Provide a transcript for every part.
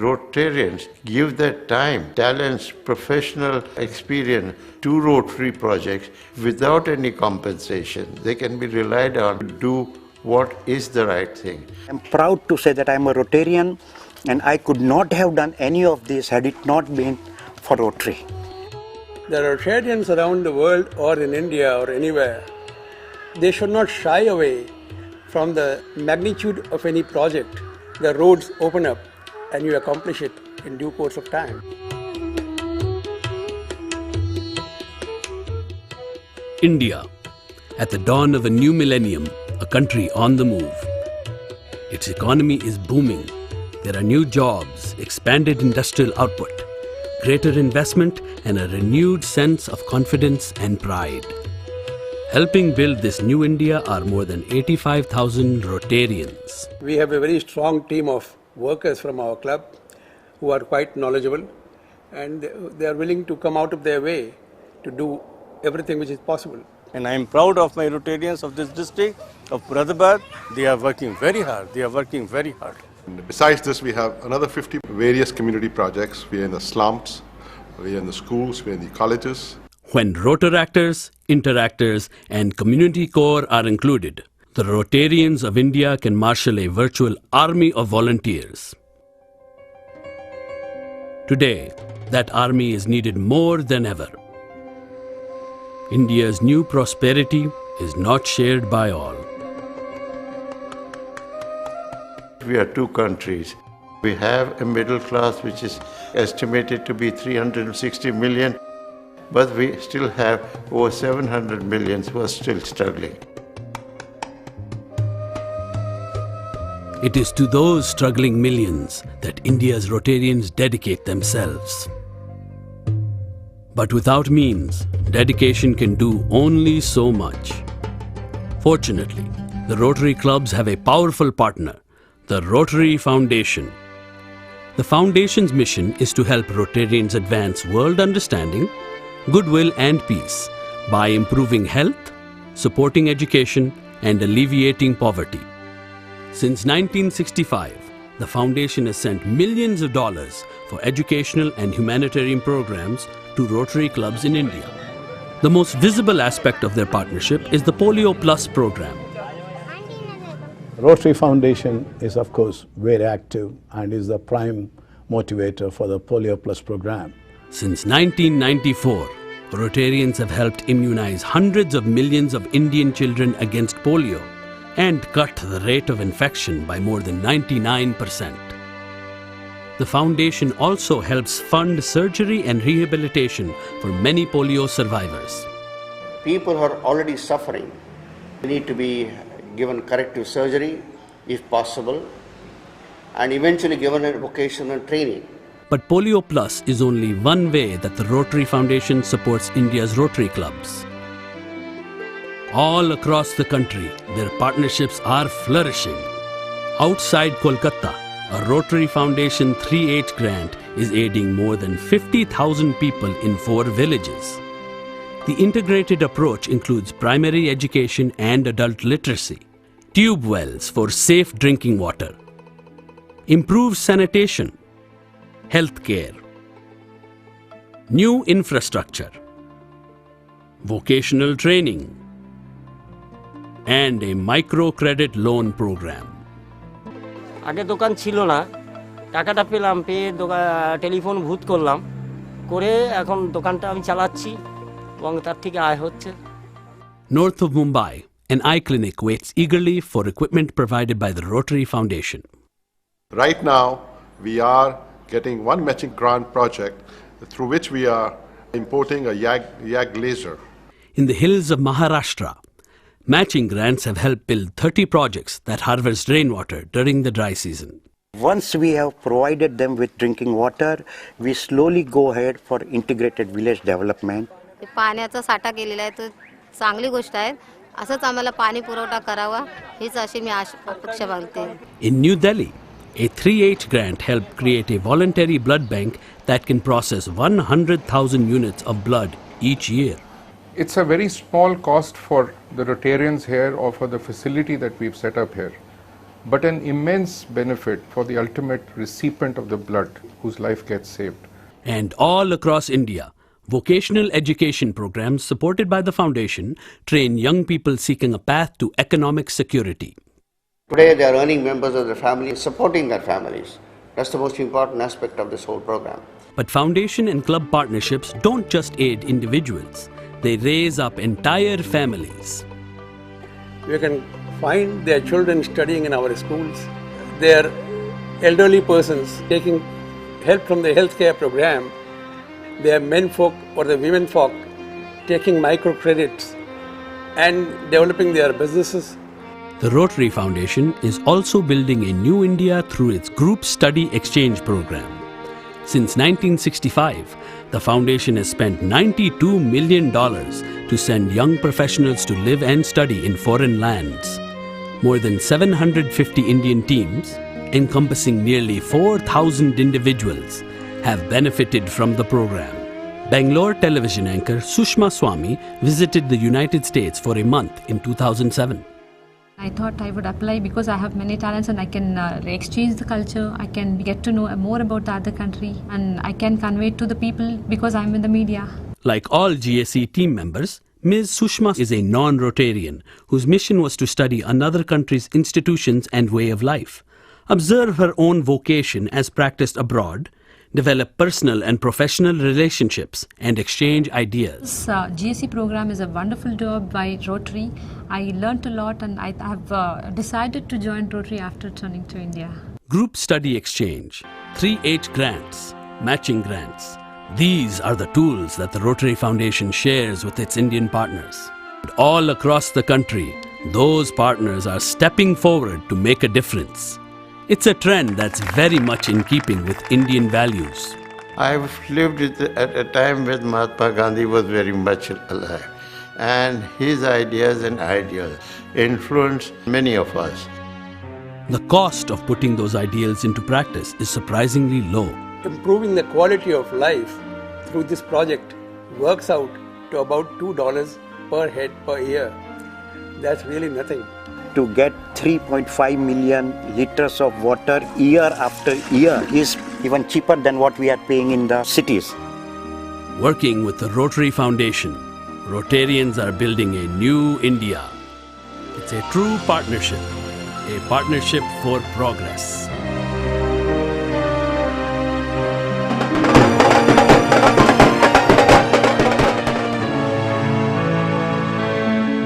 Rotarians give their time, talents, professional experience to Rotary projects without any compensation. They can be relied on to do what is the right thing. I'm proud to say that I'm a Rotarian, and I could not have done any of this had it not been for Rotary. The Rotarians around the world or in India or anywhere, they should not shy away from the magnitude of any project. The roads open up and you accomplish it in due course of time. India, at the dawn of a new millennium, a country on the move. Its economy is booming. There are new jobs, expanded industrial output, greater investment, and a renewed sense of confidence and pride. Helping build this new India are more than 85,000 Rotarians. We have a very strong team of workers from our club who are quite knowledgeable, and they are willing to come out of their way to do everything which is possible. And I am proud of my Rotarians of this district, of Bradabad. They are working very hard. And besides this, we have another 50 various community projects. We are in the slums, we are in the schools, we are in the colleges. When Rotaractors, Interactors, and Community Corps are included, the Rotarians of India can marshal a virtual army of volunteers. Today, that army is needed more than ever. India's new prosperity is not shared by all. We are two countries. We have a middle class which is estimated to be 360 million, but we still have over 700 millions who are still struggling. It is to those struggling millions that India's Rotarians dedicate themselves. But without means, dedication can do only so much. Fortunately, the Rotary clubs have a powerful partner, the Rotary Foundation. The Foundation's mission is to help Rotarians advance world understanding, goodwill and peace by improving health, supporting education, and alleviating poverty. Since 1965, the Foundation has sent millions of dollars for educational and humanitarian programs to Rotary clubs in India. The most visible aspect of their partnership is the Polio Plus program. Rotary Foundation is of course very active and is the prime motivator for the Polio Plus program. Since 1994, Rotarians have helped immunize hundreds of millions of Indian children against polio and cut the rate of infection by more than 99%. The Foundation also helps fund surgery and rehabilitation for many polio survivors. People who are already suffering need to be given corrective surgery if possible, and eventually given a vocational training. But Polio Plus is only one way that the Rotary Foundation supports India's Rotary clubs. All across the country, their partnerships are flourishing. Outside Kolkata, a Rotary Foundation 3H grant is aiding more than 50,000 people in 4 villages. The integrated approach includes primary education and adult literacy, tube wells for safe drinking water, improved sanitation, healthcare, new infrastructure, vocational training, and a microcredit loan program. আগে দোকান ছিল না, টাকাটা পেলাম, পেয়ে telephone ভূত করলাম, করে এখন দোকানটা আমি চালাচ্ছি এবং তার থেকে আয় হচ্ছে। North of Mumbai, an eye clinic waits eagerly for equipment provided by the Rotary Foundation. Right now, we are getting one matching grant project through which we are importing a YAG laser. In the hills of Maharashtra, matching grants have helped build 30 projects that harvest rainwater during the dry season. Once we have provided them with drinking water, we slowly go ahead for integrated village development. पाण्याचा साठा केलेला आहे, तो चांगली गोष्ट आहे. असंच आम्हाला पाणी पुरवठा करावा हीच अशी मी अपेक्षा बाळगते. In New Delhi, a 3H grant helped create a voluntary blood bank that can process 100,000 units of blood each year. It's a very small cost for the Rotarians here or for the facility that we've set up here. but an immense benefit for the ultimate recipient of the blood whose life gets saved. And all across India, vocational education programs supported by the foundation train young people seeking a path to economic security. Today they are earning members of their family and supporting their families. That's the most important aspect of this whole program. But foundation and club partnerships don't just aid individuals, they raise up entire families. We can find their children studying in our schools, their elderly persons taking help from the healthcare program, their men folk or the women folk taking microcredits and developing their businesses. The Rotary Foundation is also building a new India through its Group Study Exchange program. Since 1965, the foundation has spent $92 million to send young professionals to live and study in foreign lands. More than 750 Indian teams, encompassing nearly 4,000 individuals, have benefited from the program. Bangalore television anchor Sushma Swamy visited the United States for a month in 2007. I thought I would apply because I have many talents and I can exchange the culture, I can get to know more about the other country and I can convey it to the people because I'm in the media. Like all GSE team members, Ms. Sushma is a non-Rotarian whose mission was to study another country's institutions and way of life, observe her own vocation as practiced abroad, develop personal and professional relationships, and exchange ideas. This GSE program is a wonderful job by Rotary. I learnt a lot and I have decided to join Rotary after turning to India. Group Study Exchange, 3H grants, matching grants. These are the tools that the Rotary Foundation shares with its Indian partners. And all across the country, those partners are stepping forward to make a difference. It's a trend that's very much in keeping with Indian values. I've lived at a time when Mahatma Gandhi was very much alive, and his ideas and ideals influenced many of us. The cost of putting those ideals into practice is surprisingly low. Improving the quality of life through this project works out to about $2 per head per year. That's really nothing. To get 3.5 million liters of water year after year is even cheaper than what we are paying in the cities. Working with the Rotary Foundation, Rotarians are building a new India. It's a true partnership, a partnership for progress.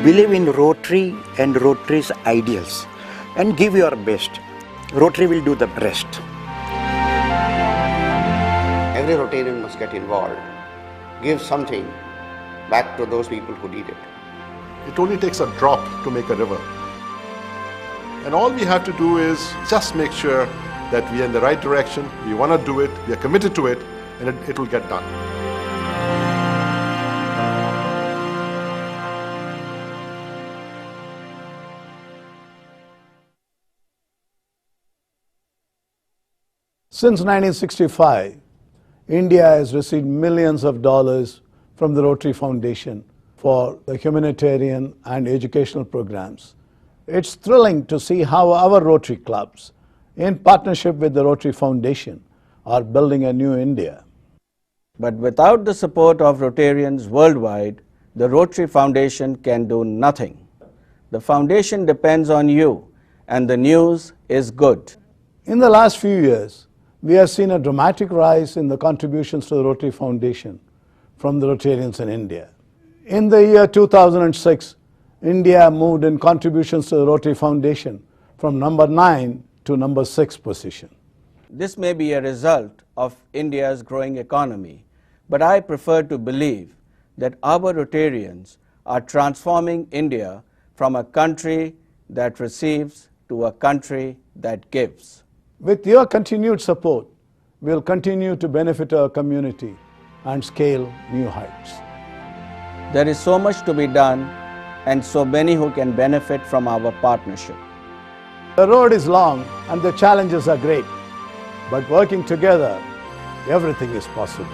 Believe in Rotary and Rotary's ideals and give your best. Rotary will do the rest. Every Rotarian must get involved, give something back to those people who need it. It only takes a drop to make a river. And all we have to do is just make sure that we are in the right direction, we want to do it, we are committed to it, and it will get done. Since 1965, India has received millions of dollars from the Rotary Foundation for the humanitarian and educational programs. It's thrilling to see how our Rotary clubs, in partnership with the Rotary Foundation, are building a new India. But without the support of Rotarians worldwide, the Rotary Foundation can do nothing. The foundation depends on you, and the news is good. In the last few years, we have seen a dramatic rise in the contributions to the Rotary Foundation from the Rotarians in India. In the year 2006, India moved in contributions to the Rotary Foundation from number 9 to number 6 position. This may be a result of India's growing economy, but I prefer to believe that our Rotarians are transforming India from a country that receives to a country that gives. With your continued support, we will continue to benefit our community and scale new heights. There is so much to be done and so many who can benefit from our partnership. The road is long and the challenges are great, but working together, everything is possible.